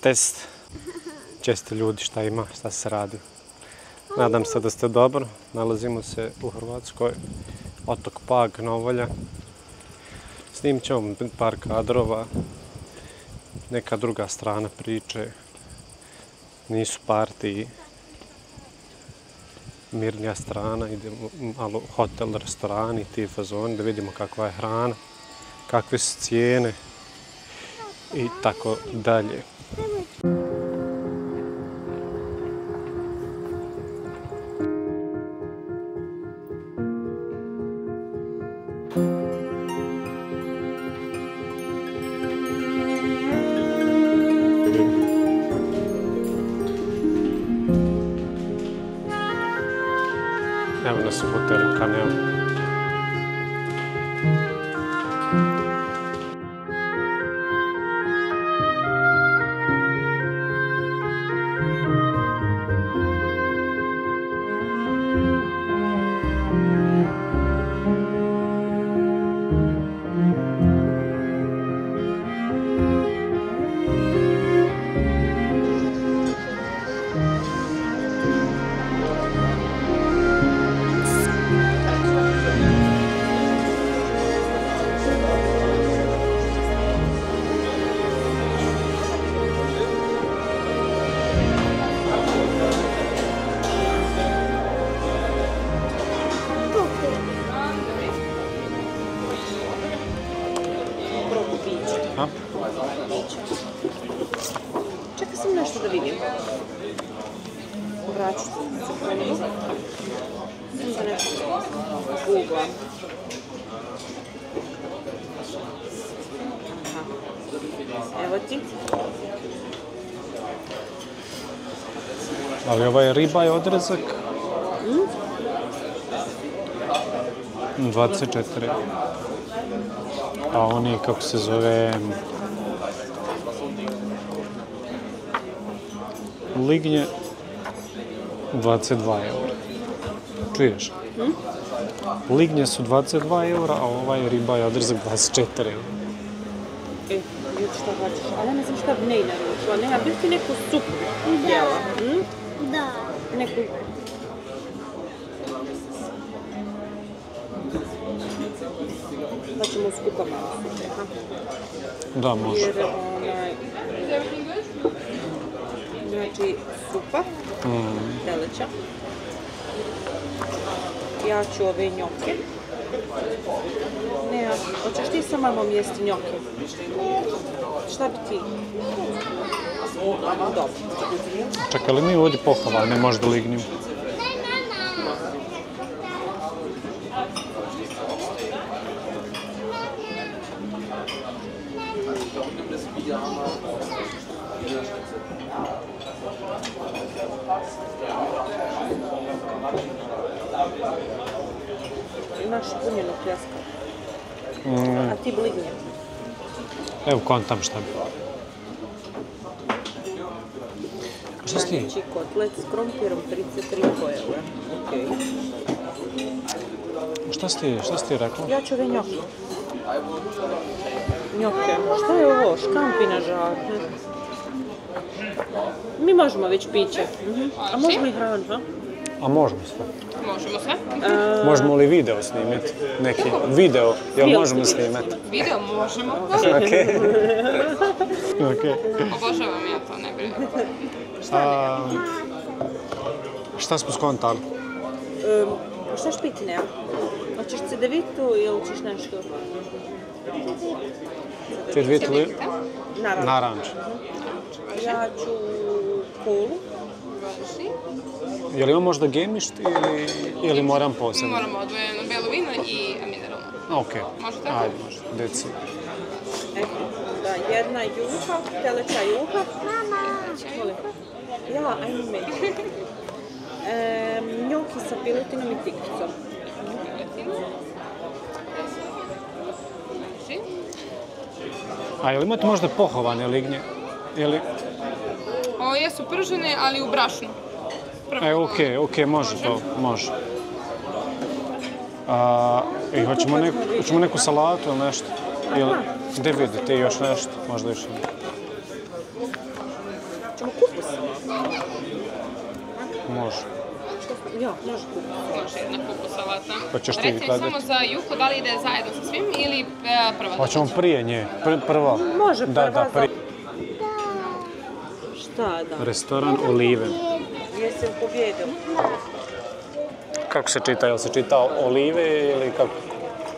Test. Česti ljudi, šta ima, šta se radi. Nadam se da ste dobro. Nalazimo se u Hrvatskoj, otok Pag, Novolja. Snimit ćemo par kadrova, neka druga strana priče. Nisu partiji, mirnija strana, idemo malo hotel, restorani, ti fazoni, da vidimo kakva je hrana, kakve su cijene i tako dalje. Evo nas u hotelu Kanel. Čekaj sam nešto da vidim. Vraću se ponovo. Sam za nešto googlam. Evo ti. Ali ovaj riba je odrezak? 24. A oni, kako se zove, lignje 22 eura. Čuješ? Lignje su 22 eura, a ovaj riba je odrezak 24 eura. Vidi šta hoćeš, ali ne znam šta bi ne naručila. Nema, bi ti neku supu jela? Da. Neku... Pa ćemo skupa malo supe, ha? Da, može. Jer, znači, supa, teleća. Ja ću ove njoke. Ne, hoćeš ti sa mamom jesti njoke? Šta bi ti? Dobro. Čekaj, li mi ovdje pohvala, ne možda lignim? Imaš punjenu pljeska. A ti blignje. Evo, kontam šta bi. Šta si ti? Znači, kotlet s krompirom 33 eura. Okej. Šta si ti rekla? Ja ću ove njoke. Njoke. Šta je ovo? Škampi na žar. Mi možemo već piće. A možemo i hranu, ha? A možemo sve. Možemo sve? Možemo li video snimiti? Neki video, jel možemo snimati? Video možemo. Okej. Obožavam ja to, ne brinite. Šta smo skontali? Šta ćeš piti, nema? Hoćeš cedevitu ili ćeš nešto? Cedevitu li? Naranč. Ja ću kolu. Je li imam možda gemišt ili moram posebno? Moramo odvojeno belo vino i mineralno. Okej. Može tako? Ajde, može. Deci. Da, jedna juha, teleća juha. Mama! Ja, ajme meni. Njoki sa piletinom i tikricom. A je li imate možda pohovane lignje? Ovo jesu pržene, ali u brašnu. Okej, može to, može. Hoćemo neku salatu ili nešto? Gdje vidite još nešto? Možda još nešto. Može. Ja, može kupiti. Može jedna kupu salata. Hoćeš ti Reci mi gledati? samo za juhu, da li ide zajedno sa svim ili prva Hoćemo dođe? prije nje, prva. Može prva Da, prije. Šta da? Restoran Olive. Jesam pobjedio. Kako se čita? Jel se čita Olive ili kako?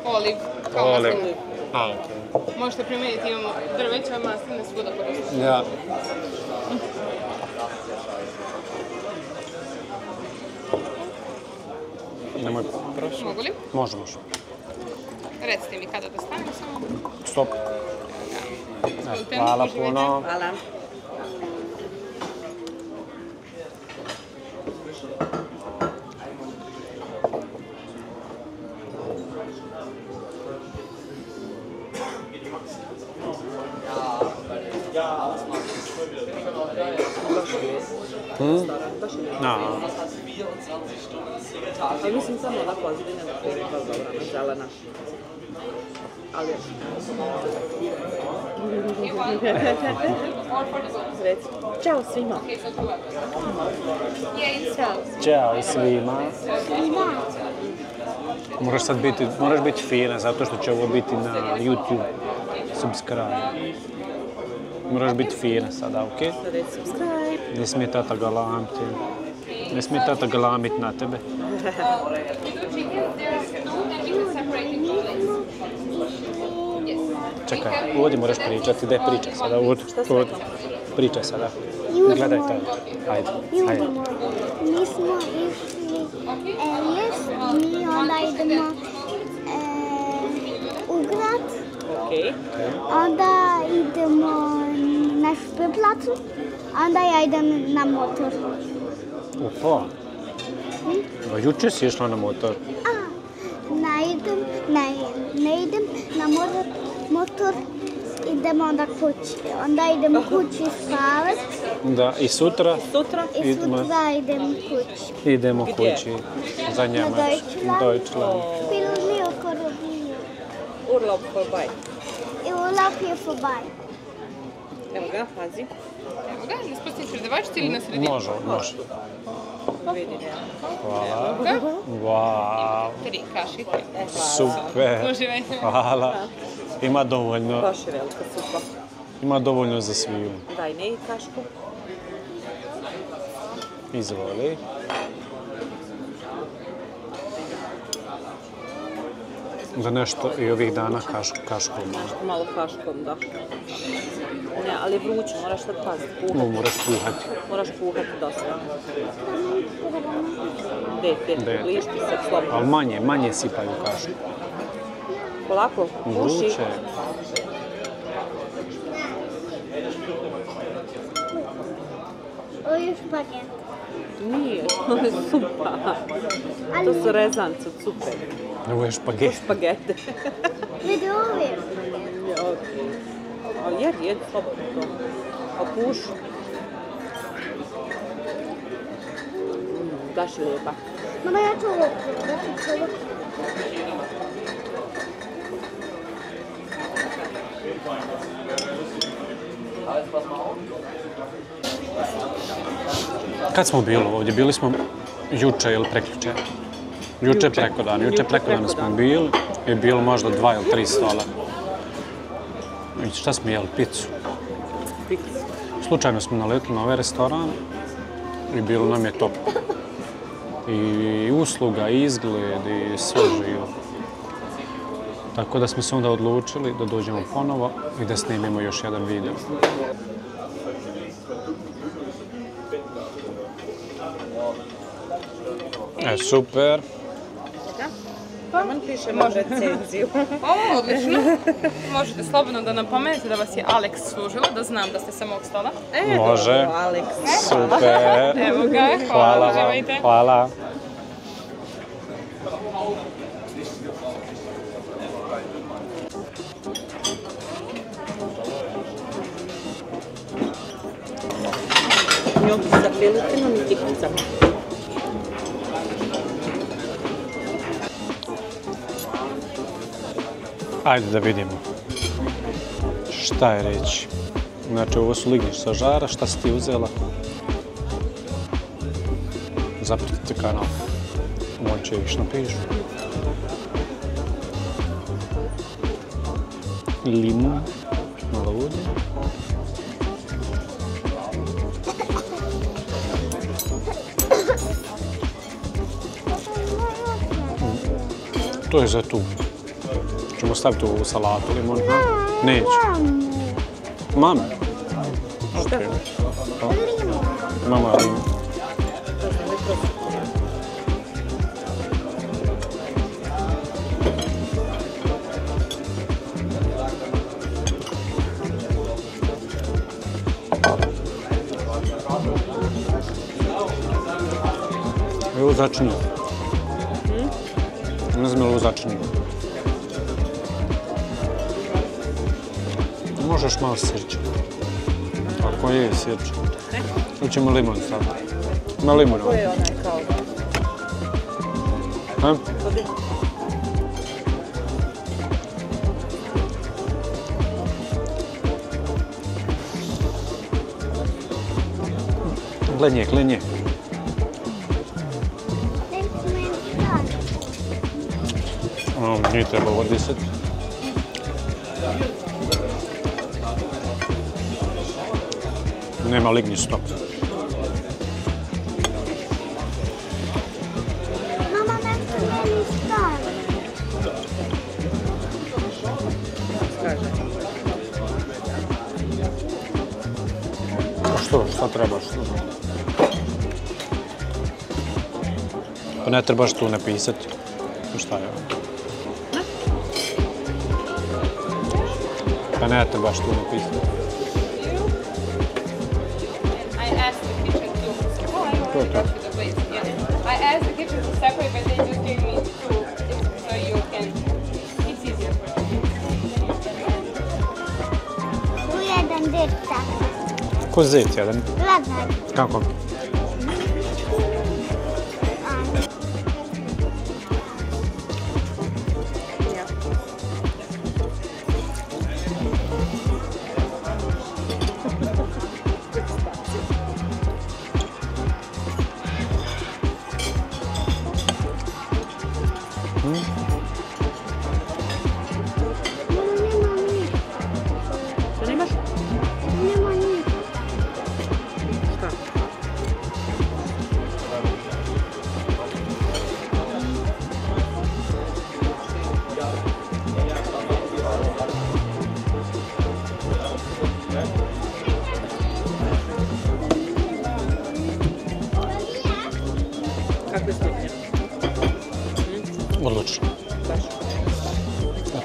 Oliv. Kao Oliv. masline. A, okej. Možete primijeniti, imamo drveća, masline, svuda koristimo. Ja. Nemoj prošlo. Mogu li? Može. Recite mi kada da stanem samo. Stop. Izvolite, Hvala uživajte. puno. Hvala. Da. Ali mislim samo onako ozbiljna da je baš dobra, ona zelena. Ali reci. Ćao svima. Ćao svima. Moraš biti fina zato što će ovo biti na YouTube. Subscribe. Moraš biti fina sada, okej? Sad reci subscribe. Ne smije tata galamiti. Ne smije tata galamiti na tebe. Čekaj, ovdje moraš pričati. Daj, pričaj sada. Ovdje. Pričaj sada. Ne gledaj to. Ajde. Ljudi moji, mi smo išli jesti, mi onda idemo u grad, Okej. onda idemo na špiplacu, onda ja idem na motor. Opa. A jučer si išla na motor. Ne idem na motor, idemo onda kući. Onda idemo kući spavat Da, i sutra Sutra? i sutra idem kući. idemo Gdje? kući za Njemač. Deutschland. Deutschland. Film je oko Rubinja. Urlaub vorbei. I urlaub je vorbei. Evo ga, pazi. Evo ga, na spustnici predavačici ili na sredini? Može. Vidi. Hvala. Ga? Wow. 3 kašike. Super. Uživajte. Hvala. Ima dovoljno. Baš je velika supa. Ima dovoljno za sviju. Daj ne i kašku. Izvoli. Da nešto i ovih dana kaškom. Malo kaškom, da. Ne, ali je vruće, moraš sad paziti. Moraš puhati. Moraš puhati dosta. Gdje? Lišti se slobodno. Ali manje sipaju kašu. Polako, puši. Vruće. Ovo je špaget. Nije, to je supa. To su rezance od supe. Ovo je špaget. Špagete. Vidi ovo je. A jed, slobodno to. A puši. Baš je lijepa. Mama, ja ću ovo. Kad smo bili ovdje? Bili smo juče ili prekjuče? Juče preko dana. Juče preko dana smo bili i bilo možda 2 ili 3 stola. I šta smo jeli? Picu. Slučajno smo naletili na ovaj restoran i bilo nam je top. I usluga, i izgled, i sve živo. Tako da smo se onda odlučili da dođemo ponovo i da snimimo još jedan video. Super. Taman pišemo recenziju. O, odlično. Možete slobodno da napomenete da vas je Alex služila, da znam da ste sa mog stola. Može. Alex. Super. Evo ga, Hvala hvala, vam. uživajte. Hvala. Njoki sa piletinom i tikvica. Ajde da vidimo. Šta je reći? Znači, ovo su lignjiš sa žara. Šta si ti uzela? Zapratite kanal. Moće viš napišu. Limun. Malo ulje. To je za tu. Ćemo staviti u salatu limun. Neće. Mami. Šta? Mama limun. Evo začinje. Ne znam je li začinje. Možeš malo sirće. Ako je sirće. Tu ćemo limun staviti. Na limun. Ko je onaj kao? Glednje, glednje. Nije treba vodisati. Nema lignji stop. Mama, nešto meni staje. Šta trebaš? Pa ne trebaš tu napisati. Šta je? Pa ne trebaš tu napisati. I asked the kitchen to I asked the kitchen to separate, but they just gave me two, so you can. It's easier for you. Tu je jedan djeca. Ko zet jedan? Gledaj. Kako? Što nemaš? Nema ništa. Šta? Kakve stupnje? Odlično. Baš.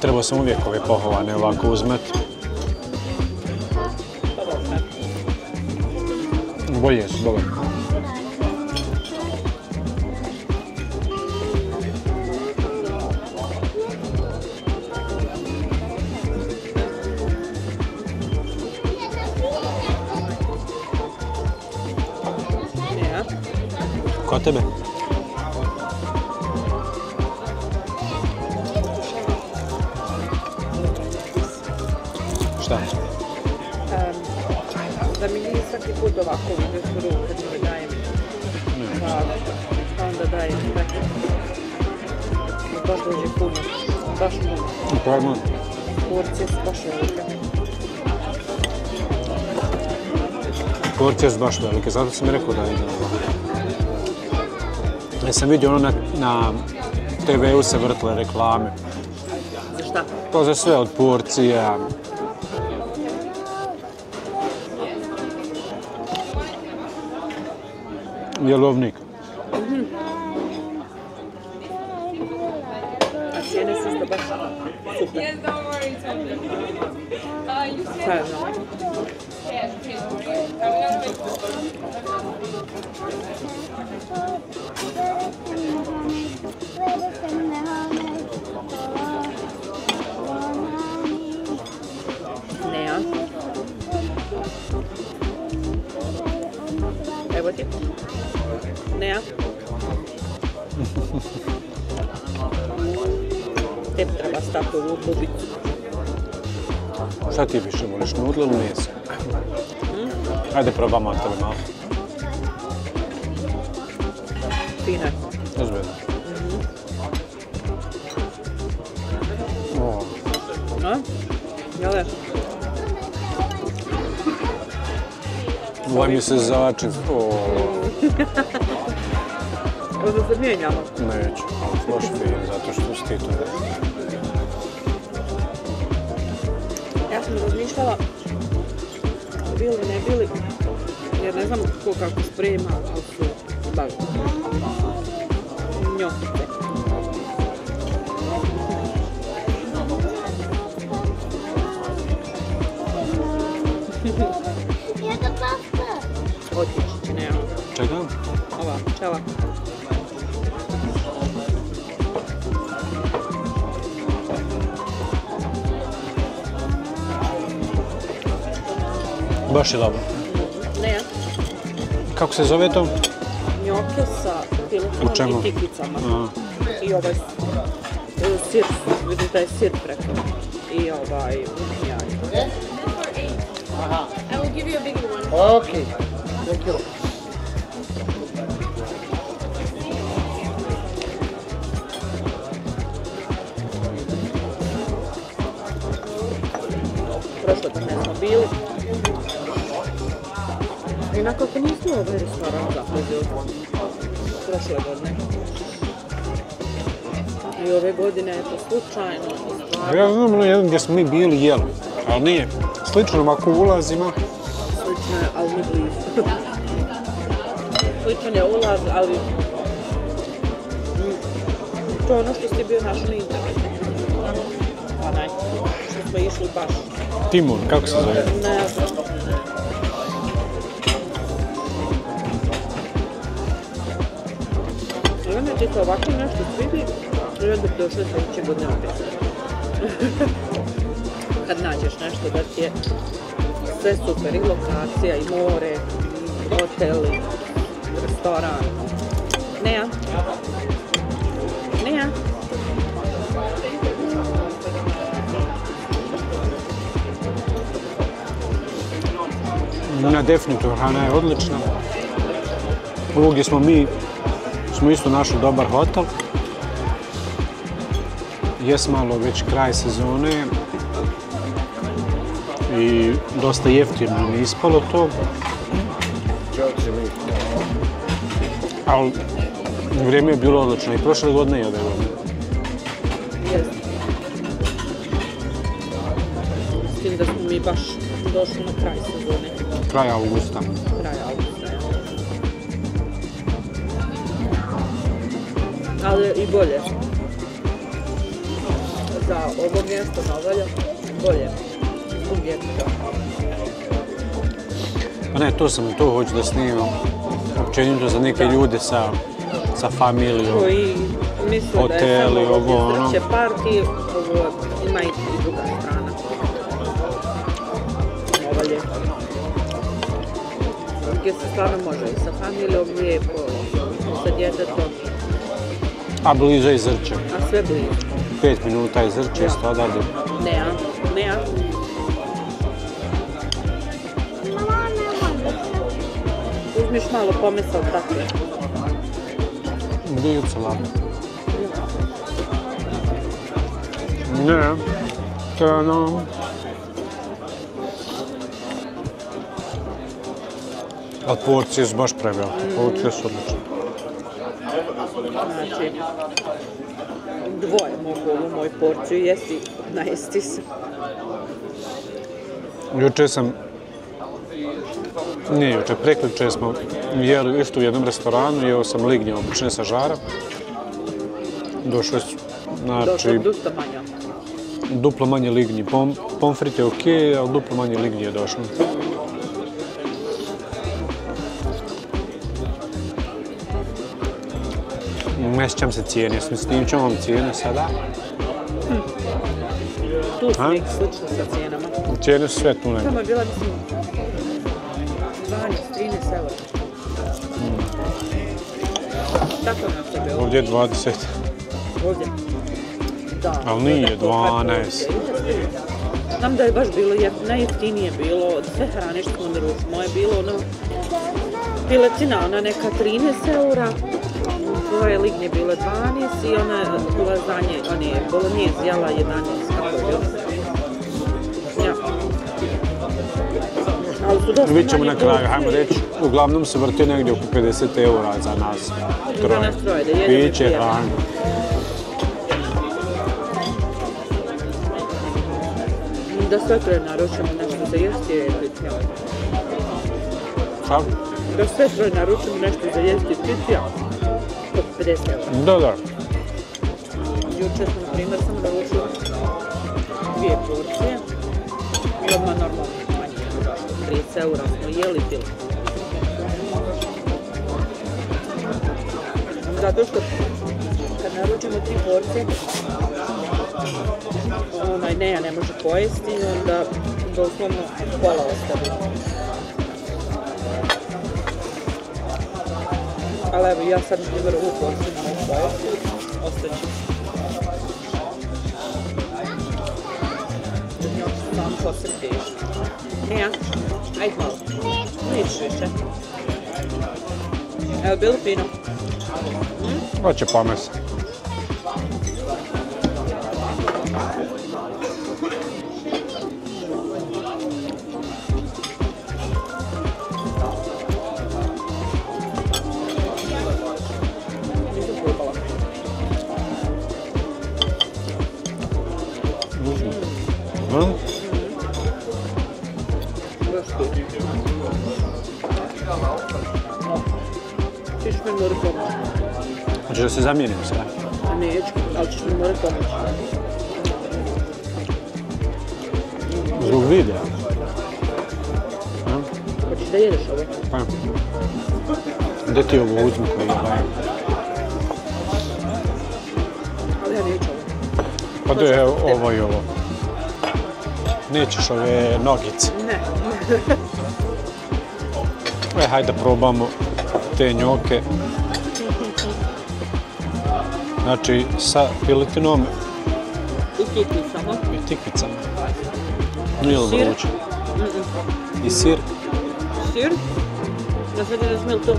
Treba sam uvijek ove pohovane ovako uzmeti. Bolje su, dobro. Ja. Kod tebe? Šta? Da mi nije svaki put ovako u ruku kad mi dajem. Pa onda dajem tako. Baš dođe puno. Baš puno. Pojmo. Porcije su baš velike. Porcije su baš velike, zato sam mi rekao da ide ovo. Ja sam vidio ono na TV-u se vrtile reklame. Za šta? To za sve od porcija. Jelovnik. A cijene su isto baš super. Yes, don't worry, it's okay. You said Stvarno. yes, please. I'm gonna make Ne, a? Evo ti. Ne, a? Tebi treba staviti ovu bubicu. Šta ti više voliš, nudle ili meso? Ajde probamo od tebe malo. fine. Ozbiljno. O, A? Jel' ovaj mi se začin. O, Onda se mijenjamo. neću, ali loš film, zato što si ti to. Ja sam razmišljala, bili, ne bili, jer ne znam ko kako sprema, ali su baš njokice. Jedna pasta. Otići, ne, Čega? ova pčela. Baš je dobro. Ne, Kako se zove to? njoke sa U čemu? pilukom i tikvicama. A, I ovaj sir, vidim taj sir preko. I ovaj jaj. I will give you a bigger one. Okay. Thank you. Prošle godine smo bili. I nakako nismo ovaj restoran zapazili. Prošle godine. I ove godine je to slučajno. ja znam ono jedan gdje smo mi bili jeli, ali nije. Slično ovako ulazima. Slično je, ali ni blizu. Sličan je ulaz, ali... To je ono što ste bio našli na internetu. Onaj, što smo išli baš. Timur, kako se zove? Ne znam. I onda ti se ovako nešto svidi i onda bi došli sljedeće godine opet. Kad nađeš nešto da ti je sve super, i lokacija, i more, i hotel, i restoran. Ne ja? Ne ja? Na definitivno, hrana je odlična. Ovo gdje smo mi, smo isto našli dobar hotel. Jes malo već kraj sezone i dosta jeftino nam je ispalo to. Ali vrijeme je bilo odlično i prošle godine i ove godine. Jeste. S tim da smo mi baš došli na kraj sezone. Kraj augusta. Kraj augusta, ja. Ali i bolje. Za ovo mjesto Novalja, bolje. Uvjetno. Pa ne, to hoću da snimam. Općenito za neke ljude sa familijom. Koji misle da je Hoteli, samo ovo, ono. ovdje parti, ovo ima i druga strana. Novalje. Gdje se stvarno može i sa familijom lijepo, sa djetetom, A bliže je Zrče. a sve blizu. 5 minuta je Zrče, isto odavde. Ne ja, ne ja. Mama, ne može. Uzmiš malo pomesao takve. Gdje je salata? Ne, to je ono... Ali porcije su baš prevelike, porcije su odlične. Znači, dvoje mogu ovu moju porciju jesti, najesti se. Juče sam... Nije juče, prekjuče smo jeli isto u jednom restoranu, jeo sam lignje obične sa žara. Došle su, Došlo znači, dosta manja. duplo manje lignji. Pomfrit je okej, ali duplo manje lignji je došlo. Ne sjećam se cijene, snimit ću vam cijene sada. Tu su A? neki slično sa cijenama. Cijene su sve tu Tamo je bila, mislim, 12-13 eura. Tako nam se bilo. Ovdje je 20. Ovdje. Da. Ali nije, to je 12. Znam da je baš bilo, najjeftinije bilo od sve hrane što smo naručili. Moje je bilo ono, piletina, ona neka 13 eura, svoje lignje bile 12 i ona lazanje, one bolognese jela 11. Kako je bilo? Ja. Ali su dosta Vidjet ćemo na manje kraju, porcije. hajmo reći, uglavnom se vrti negdje oko 50 € za nas. Za nas troje, da jedemo i Piće, pijemo. hrana. Da sve troje naručimo nešto za jesti i piti. Šta? Da sve troje naručimo nešto za jesti i piti. Oko 50 €. Da. Jučer sam, na primjer, sam naručila 2 porcije i odmah normalno manje. 30 € smo jeli pili. Zato što kad naručimo 3 porcije, Neja ne može pojesti i onda doslovno pola ostavi. Ali evo, ja sad na primjer ovu porciju ne mogu pojesti, ostaću. Sam poseb teški. Neja, ajde malo. Nećeš više. Evo, bilo fino. Hoće pomesa. Nisam probala. Baš tu. Ćeš mi morati pomoći. Hoćeš da se zamijenim sve? Neću, ali ćeš mi morati pomoći. Zbog videa. Hoćeš da jedeš ovo? Pa. Gdje ti ovo uzmu koji je dajem? Ali ja neću ovo. Pa da je ovo i ovo. Nećeš ove nogice. Ne. Hajde da probamo te njoke. Znači, sa piletinom I tikvicama. i tikvicama. Nije li Sir? vruće? I sir. Sir. Ja sad ne znam to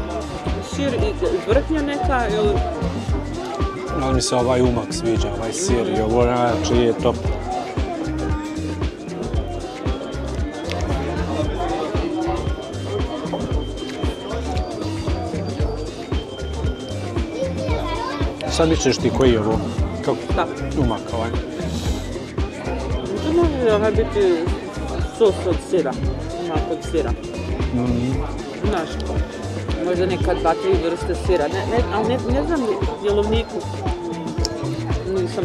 sir i vrhnja neka ili... Ali mi se ovaj umak sviđa, ovaj sir i ovo znači je top. Sad misliš ti koji je ovo? Kako? Da. Umak ovaj. To može biti sos od sira. Umak od sira. Znaš, možda neka 2-3 vrste sira. Ali ne znam jelovniku. Nisam...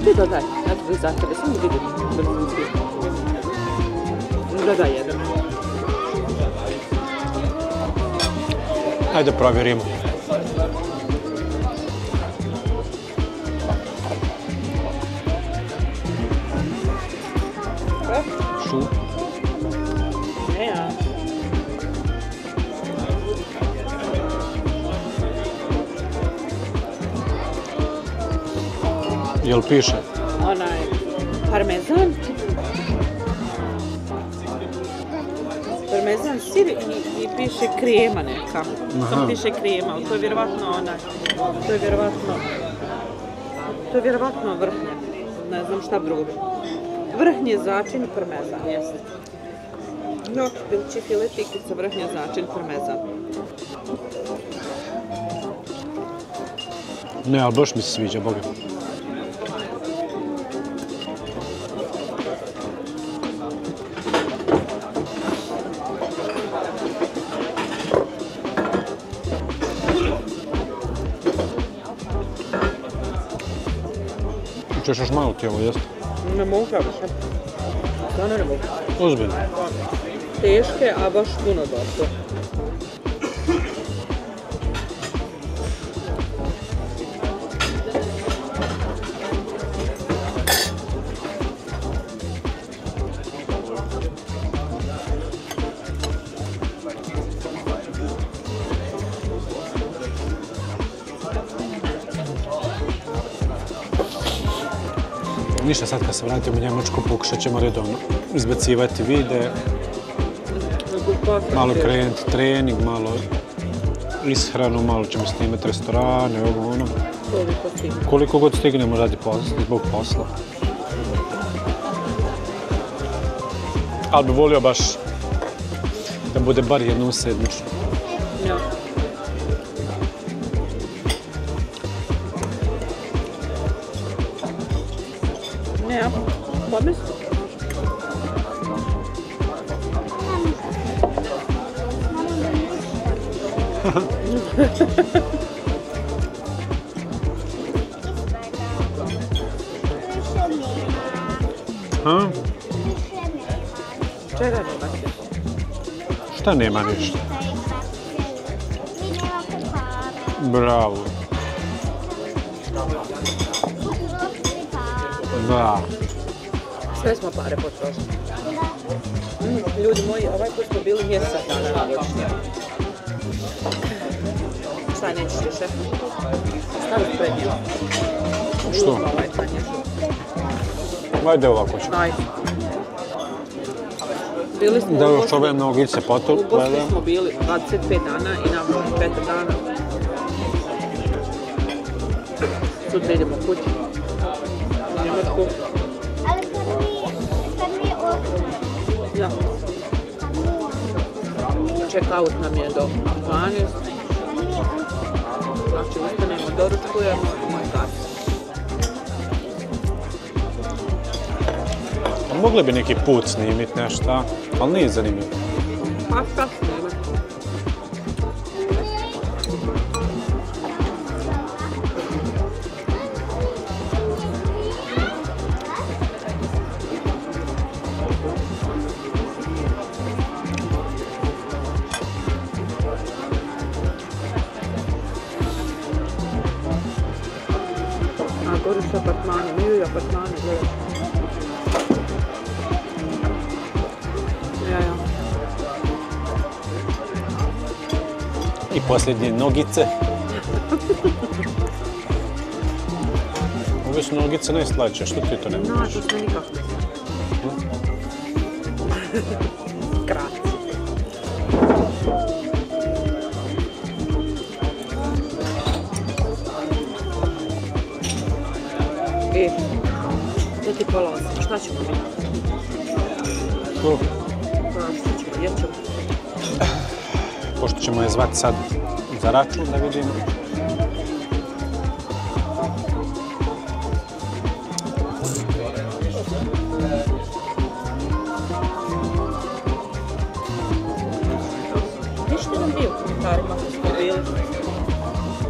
Ti dodaj, eto ga za tebe, samo vidim brzim sir. Dodaj jedan. Ajde provjerimo. Šu. Ne, ja. Jel piše? Onaj parmezan. Parmezan sir i piše krema neka. Samo piše krema, ali to je vjerovatno onaj. To je vjerovatno vrhnje. Ne znam šta drugo. Vrhnje začin parmezan, jeste. No, pilči file tikvica, vrhnje začin parmezan. Ne, ali baš mi se sviđa, boga. Češ još malo ti ovo jesti? Ne mogu više. Stvarno ne mogu. Ozbiljno. Teške, a baš puno došlo. Ništa, sad kad se vratimo u Njemačku pokušat ćemo redovno izbacivati vide, malo krenuti trening, malo ishranu, malo ćemo snimati restorane, ovo ono. Koliko stigne. Koliko god stignemo radi zbog posla. Ali bi volio baš da bude bar jednom sedmično. Ja. Ne, pomisli. Ha? Čega nemate? Šta nema ništa? Bravo. Da. Sve smo pare potrošili. Ljudi moji, ovaj put smo bili mjesec dana na godišnje. Šta nećeš više? Stavi prednje. Što? Ovaj tanješu. Ajde ovako ću. Ajde. Bili smo Da u još Bosni. ove nogice potu. U Bosni smo bili 25 dana i nam 5 dana. Sutra idemo kući. U Njemačku. Ali kad mi osnovno, Ja. Check-out nam je do 12. Znači ustanemo, doručkujemo i kasno. Mogli bi neki put snimit nešto, ali nije zanimljivo. Pa šta snimati? A gori su apartmani, mi apartmani, gledaj. Ja. I posljednje nogice. Ove su nogice najslađe, što ti to ne No, možeš? to sve nikako. Kratko. Da ti polozi, šta ćemo mi? Tu, Pa, šta ćemo, gdje ćemo? pošto ćemo je zvati sad za račun da vidimo. Ništa nam bio u komentarima kad smo bili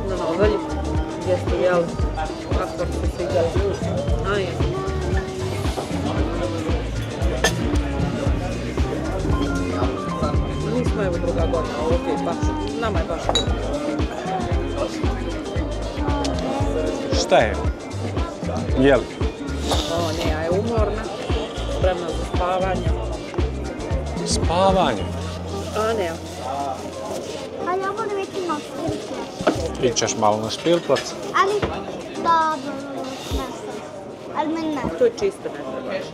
na Nogalji, gdje ste jeli, kako vam se sviđali. Aj. Nismo evo druga godina, ovo je baš, nama je baš dobro. Šta je? Jel? O ne, ja je umorna, spremna za spavanje. Spavanje. A ne, a ja volim ići na spirke. Ićeš malo na špilplac. Ali, dobro, ne znam. Ali meni ne. to je čisto ne treba.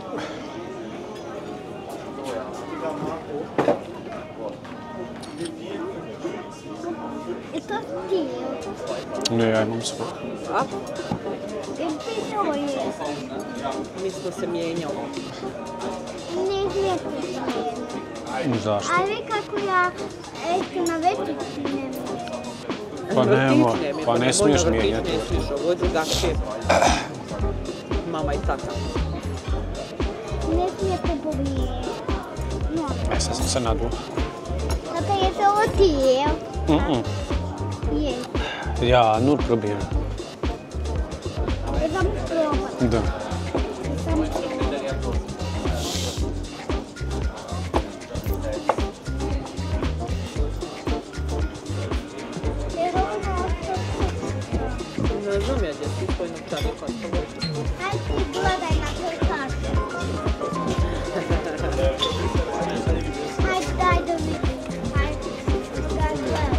I to ti. Ne, ja imam svoj. A? I ti to jesi. Mi smo se mijenjali. Ne smijem. Zašto? Ali kako ja na večerci ne Pa nemo, Vrtić nema, pa ne smiješ vrtić mijenjati. Ne smiješ, ovo je drugačije. Mama i tata. Ne smijete pobijeti. No, E, sad sam se naduo. zato je to ovo ti, jel? Je. Ja, nur probiram. Ja sam probati. Da. Ja sam probati. Jer ovo Ne znam ja gdje si svoj novčanik ostavio. aj ti gledaj na tvoj kartu. Hajde, daj da vidim. Hajde, daj gledaj.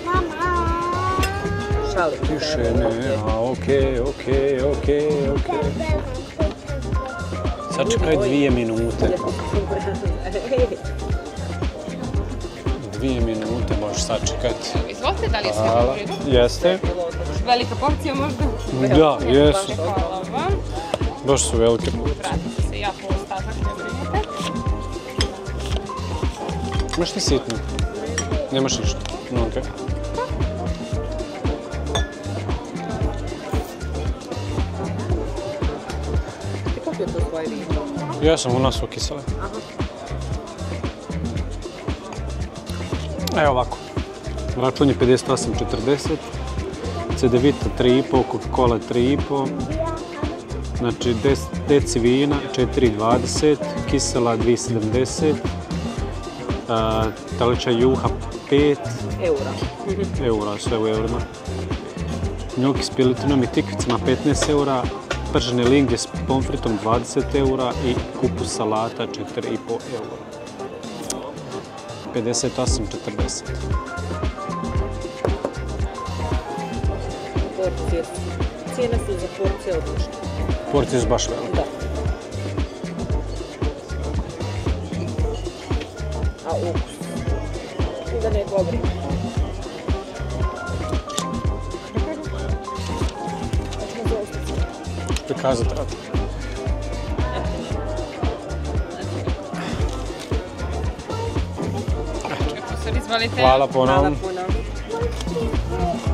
Mama! Šalim. Više ne, a okej. Sad čekaj 2 minute. 2 minute, možeš sačekati. Izvolite, da li je sve Hvala. u redu? Jeste? Velika porcija možda? Da, jesu. Hvala vam. Baš su velike porcije. Vratite se ja po ostatak, ne brinite. Imaš ti sitno? Nemaš ništa? Ok. Ti kupio to svoje vino? Ja sam u nas u kisele. Evo ovako. Račun je 58,40. Cedevita 3,5, Coca-Cola 3,5. Znači 10 deci vina 4,20, kisela 2,70. Talića juha 5 eura, sve u eurima. Njoki s piletinom i tikvicama 15 eura, pržene linge s pomfritom 20 eura i kupus salata 4,5 eura. 58,40. Porcije. Cijene su za porcije odlične. Porcije su baš velike. Da. A ukus? I da ne govorim. Hoćemo zaostati. Prikazati rad. Profesor, izvolite. Hvala ponovno. Hvala puno.